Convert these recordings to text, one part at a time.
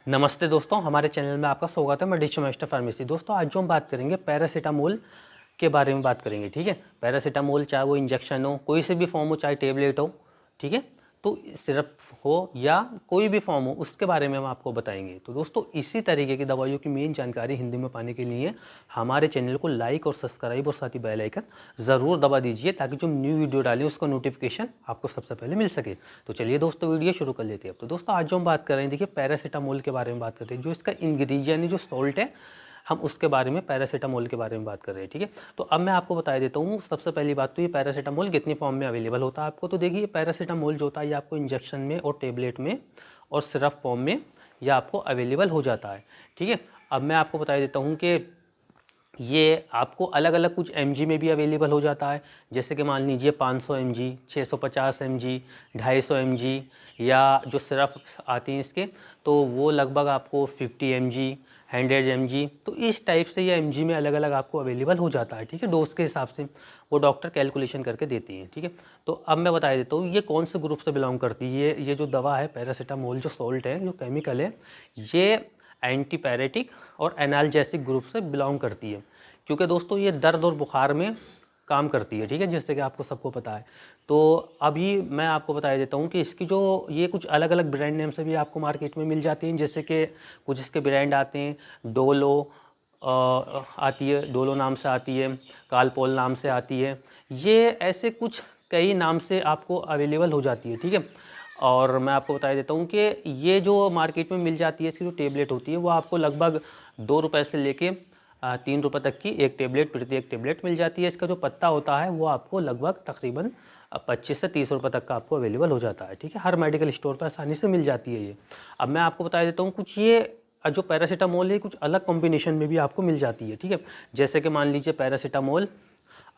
नमस्ते दोस्तों, हमारे चैनल में आपका स्वागत है। मैं डिश मास्टर फार्मेसी। दोस्तों आज जो हम बात करेंगे पैरासीटामोल के बारे में बात करेंगे। ठीक है, पैरासीटामोल चाहे वो इंजेक्शन हो, कोई से भी फॉर्म हो, चाहे टेबलेट हो, ठीक है, तो सिरप हो या कोई भी फॉर्म हो, उसके बारे में हम आपको बताएंगे। तो दोस्तों इसी तरीके की दवाइयों की मेन जानकारी हिंदी में पाने के लिए हमारे चैनल को लाइक और सब्सक्राइब और साथ ही बेल आइकन ज़रूर दबा दीजिए, ताकि जो न्यू वीडियो डालें उसका नोटिफिकेशन आपको सबसे पहले मिल सके। तो चलिए दोस्तों वीडियो शुरू कर लेते हैं। तो दोस्तों आज जो हम बात कर रहे हैं, देखिए पैरासीटामोल के बारे में बात करते हैं। जो इसका इंग्रेडिएंट यानी जो सॉल्ट है, हम उसके बारे में पैरासीटामोल के बारे में बात कर रहे हैं। ठीक है, तो अब मैं आपको बता देता हूँ। सबसे पहली बात तो ये पैरासीटामोल कितनी फॉर्म में अवेलेबल होता है आपको। तो देखिए पैरासीटामोल जो होता है ये आपको इंजेक्शन में और टेबलेट में और सिरप फॉर्म में यह आपको अवेलेबल हो जाता है। ठीक है, अब मैं आपको बता देता हूँ कि ये आपको अलग अलग कुछ mg में भी अवेलेबल हो जाता है। जैसे कि मान लीजिए 500 mg, 650 mg, 250 mg, या जो सिरप आती हैं इसके तो वो लगभग आपको 50 mg, 100 mg, तो इस टाइप से ये mg में अलग अलग आपको अवेलेबल हो जाता है। ठीक है, डोज के हिसाब से वो डॉक्टर कैलकुलेशन करके देती हैं। ठीक है, तो अब मैं बता देता हूँ ये कौन से ग्रुप से बिलोंग करती है। ये जो दवा है पैरासीटामोल, जो सॉल्ट है, जो केमिकल है, ये एंटीपायरेटिक और एनाल्जेसिक ग्रुप से बिलोंग करती है। क्योंकि दोस्तों ये दर्द और बुखार में काम करती है। ठीक है, जैसे कि आपको सबको पता है। तो अभी मैं आपको बता देता हूँ कि इसकी जो ये कुछ अलग अलग ब्रांड नेम से भी आपको मार्केट में मिल जाती हैं। जैसे कि कुछ इसके ब्रांड आते हैं, डोलो आती है, डोलो नाम से आती है, कालपोल नाम से आती है। ये ऐसे कुछ कई नाम से आपको अवेलेबल हो जाती है। ठीक है, और मैं आपको बता देता हूँ कि ये जो मार्केट में मिल जाती है, इसकी जो टेबलेट होती है वो आपको लगभग 2 रुपये से लेके 3 रुपये तक की एक टेबलेट, प्रति एक टेबलेट मिल जाती है। इसका जो पत्ता होता है वो आपको लगभग तकरीबन 25 से 30 रुपये तक का आपको अवेलेबल हो जाता है। ठीक है, हर मेडिकल स्टोर पर आसानी से मिल जाती है ये। अब मैं आपको बता देता हूँ कुछ ये जो पैरासीटामोल है कुछ अलग कॉम्बिनेशन में भी आपको मिल जाती है। ठीक है, जैसे कि मान लीजिए पैरासीटामोल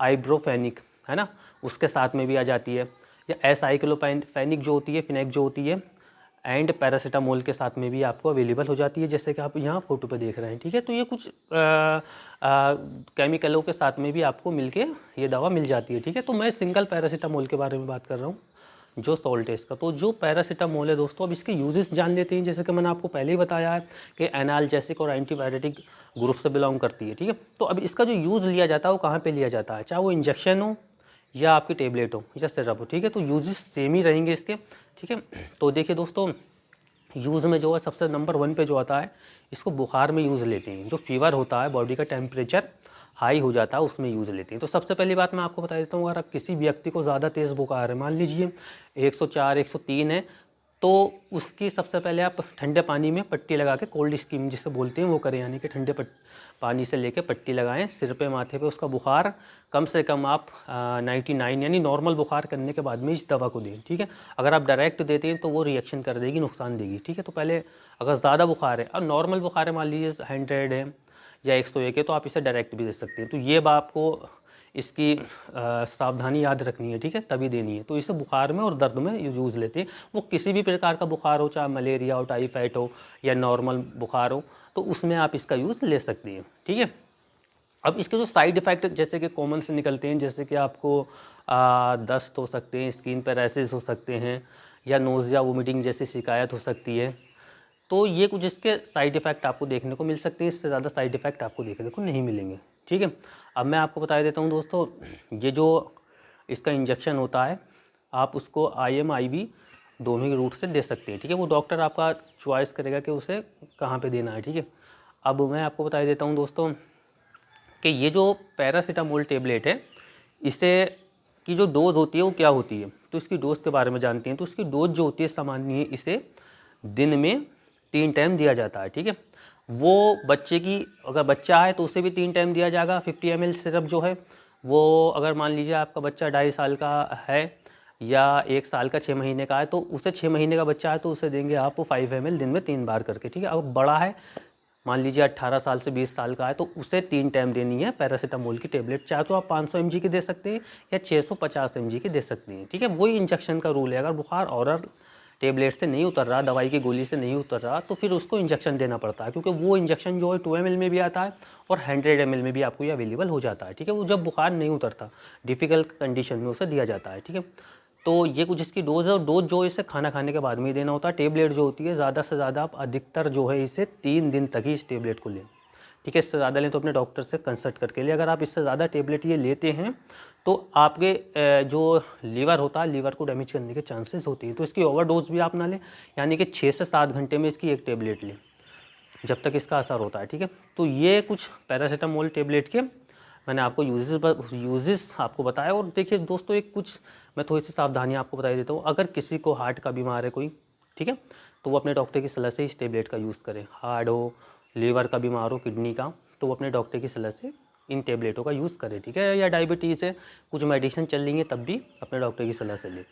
आइब्रोफेनिक है ना, उसके साथ में भी आ जाती है, या एसाइक्लोफेनिक जो होती है, फिनेक जो होती है, एंड पैरासीटामोल के साथ में भी आपको अवेलेबल हो जाती है, जैसे कि आप यहाँ फोटो पे देख रहे हैं। ठीक है, तो ये कुछ केमिकलों के साथ में भी आपको मिलके ये दवा मिल जाती है। ठीक है, तो मैं सिंगल पैरासीटामोल के बारे में बात कर रहा हूँ, जो सॉल्ट है इसका। तो जो पैरासीटामोल है दोस्तों, अब इसके यूजेस जान लेते हैं। जैसे कि मैंने आपको पहले ही बताया है कि एनाल्जेसिक और एंटीपायरेटिक ग्रुप से बिलोंग करती है। ठीक है, तो अब इसका जो यूज़ लिया जाता है वो कहाँ पे लिया जाता है, चाहे वो इंजेक्शन हो या आपकी टेबलेट हो या सिरप हो। ठीक है, तो यूजेस सेम ही रहेंगे इसके। ठीक है, तो देखिए दोस्तों यूज़ में जो है सबसे नंबर 1 पे जो आता है, इसको बुखार में यूज़ लेते हैं। जो फीवर होता है, बॉडी का टेम्परेचर हाई हो जाता है, उसमें यूज़ लेते हैं। तो सबसे पहली बात मैं आपको बता देता हूँ, अगर आप किसी व्यक्ति को ज़्यादा तेज़ बुखार है, मान लीजिए 104, 103 है, तो उसकी सबसे पहले आप ठंडे पानी में पट्टी लगा के, कोल्ड स्कीम जिसे बोलते हैं वो करें, यानी कि ठंडे पानी से लेके पट्टी लगाएं सिर पे, माथे पे। उसका बुखार कम से कम आप 99 यानी नॉर्मल बुखार करने के बाद में इस दवा को दें। ठीक है, अगर आप डायरेक्ट देते हैं तो वो रिएक्शन कर देगी, नुकसान देगी। ठीक है, तो पहले अगर ज़्यादा बुखार है और नॉर्मल बुखार है, मान लीजिए 100 है या 101 है, तो आप इसे डायरेक्ट भी दे सकते हैं। तो ये बात आपको इसकी सावधानी याद रखनी है। ठीक है, तभी देनी है। तो इसे बुखार में और दर्द में यूज़ लेते हैं। वो किसी भी प्रकार का बुखार हो, चाहे मलेरिया हो, टाइफाइड हो या नॉर्मल बुखार हो, तो उसमें आप इसका यूज़ ले सकते हैं। ठीक है, अब इसके जो साइड इफ़ेक्ट जैसे कि कॉमन से निकलते हैं, जैसे कि आपको दस्त हो सकते हैं, स्किन पर रैशेस हो सकते हैं, या नोज़िया वोमिटिंग जैसी शिकायत हो सकती है। तो ये कुछ इसके साइड इफ़ेक्ट आपको देखने को मिल सकते हैं। इससे ज़्यादा साइड इफ़ेक्ट आपको देखने को नहीं मिलेंगे। ठीक है, अब मैं आपको बता देता हूँ दोस्तों, ये जो इसका इंजेक्शन होता है, आप उसको IM IV दोनों ही रूट से दे सकते हैं। ठीक है, वो डॉक्टर आपका चॉइस करेगा कि उसे कहाँ पे देना है। ठीक है, अब मैं आपको बता देता हूँ दोस्तों कि ये जो पैरासीटामोल टेबलेट है, इसे की जो डोज़ होती है वो क्या होती है। तो इसकी डोज़ के बारे में जानते हैं। तो इसकी डोज़ जो होती है सामान्य, इसे दिन में 3 टाइम दिया जाता है। ठीक है, वो बच्चे की, अगर बच्चा है तो उसे भी 3 टाइम दिया जाएगा। 50 ml सिरप जो है वो, अगर मान लीजिए आपका बच्चा 2.5 साल का है या 1 साल का 6 महीने का है, तो उसे 6 महीने का बच्चा है तो उसे देंगे आप 5 ml दिन में 3 बार करके। ठीक है, अब बड़ा है, मान लीजिए 18 साल से 20 साल का है, तो उसे 3 टाइम देनी है पैरासीटामोल की टेबलेट। चाहे तो आप 500 mg की दे सकते हैं या 650 mg की दे सकते हैं। ठीक है, वही इंजेक्शन का रूल है। अगर बुखार और टेबलेट से नहीं उतर रहा, दवाई की गोली से नहीं उतर रहा, तो फिर उसको इंजेक्शन देना पड़ता है, क्योंकि वो इंजेक्शन जो है 2 ml में भी आता है और 100 ml में भी आपको ये अवेलेबल हो जाता है। ठीक है, वो जब बुखार नहीं उतरता, डिफ़िकल्ट कंडीशन में उसे दिया जाता है। ठीक है, तो ये कुछ इसकी डोज है, और डोज जो है इसे खाना खाने के बाद में ही देना होता है। टेबलेट जो होती है ज़्यादा से ज़्यादा आप अधिकतर जो है इसे 3 दिन तक ही इस टेबलेट को लें, ठीक है। इससे ज़्यादा लें तो अपने डॉक्टर से कंसल्ट करके लें। अगर आप इससे ज़्यादा टेबलेट ये लेते हैं तो आपके जो लीवर होता है, लीवर को डैमेज करने के चांसेस होती है। तो इसकी ओवरडोज भी आप ना लें, यानी कि 6 से 7 घंटे में इसकी एक टेबलेट लें जब तक इसका असर होता है, ठीक है। तो ये कुछ पैरासीटामोल टेबलेट के मैंने आपको यूजेस आपको बताया। और देखिए दोस्तों, एक कुछ मैं थोड़ी सी सावधानियाँ आपको बता देता हूँ। अगर किसी को हार्ट का बीमार है कोई, ठीक है, तो वो अपने डॉक्टर की सलाह से इस टेबलेट का यूज़ करें। हार्ट हो, लीवर का बीमार हो, किडनी का, तो वो अपने डॉक्टर की सलाह से इन टेबलेटों का यूज़ करें, ठीक है। या डायबिटीज़ है, कुछ मेडिसिन चल रही है, तब भी अपने डॉक्टर की सलाह से लें।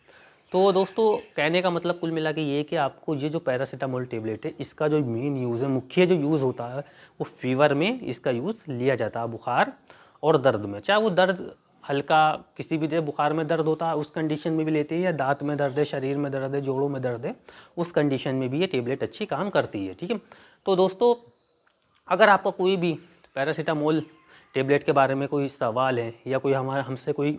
तो दोस्तों, कहने का मतलब कुल मिला के ये है कि आपको ये जो पैरासीटामोल टेबलेट है, इसका जो मेन यूज़ है, मुख्य जो यूज़ होता है, वो फीवर में इसका यूज़ लिया जाता है, बुखार और दर्द में। चाहे वो दर्द हल्का किसी भी जगह बुखार में दर्द होता है उस कंडीशन में भी लेते हैं, या दांत में दर्द है, शरीर में दर्द है, जोड़ों में दर्द है, उस कंडीशन में भी ये टेबलेट अच्छी काम करती है, ठीक है। तो दोस्तों, अगर आपका कोई भी पैरासीटामोल टेबलेट के बारे में कोई सवाल है, या कोई हमसे कोई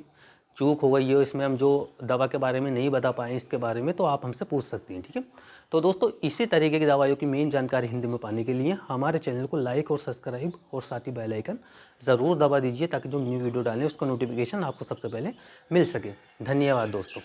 चूक हो गई है, इसमें हम जो दवा के बारे में नहीं बता पाए इसके बारे में, तो आप हमसे पूछ सकते हैं, ठीक है। तो दोस्तों, इसी तरीके की दवाइयों की मेन जानकारी हिंदी में पाने के लिए हमारे चैनल को लाइक और सब्सक्राइब और साथ ही बेल आइकन ज़रूर दबा दीजिए, ताकि जो न्यू वीडियो डालें उसका नोटिफिकेशन आपको सबसे पहले मिल सके। धन्यवाद दोस्तों।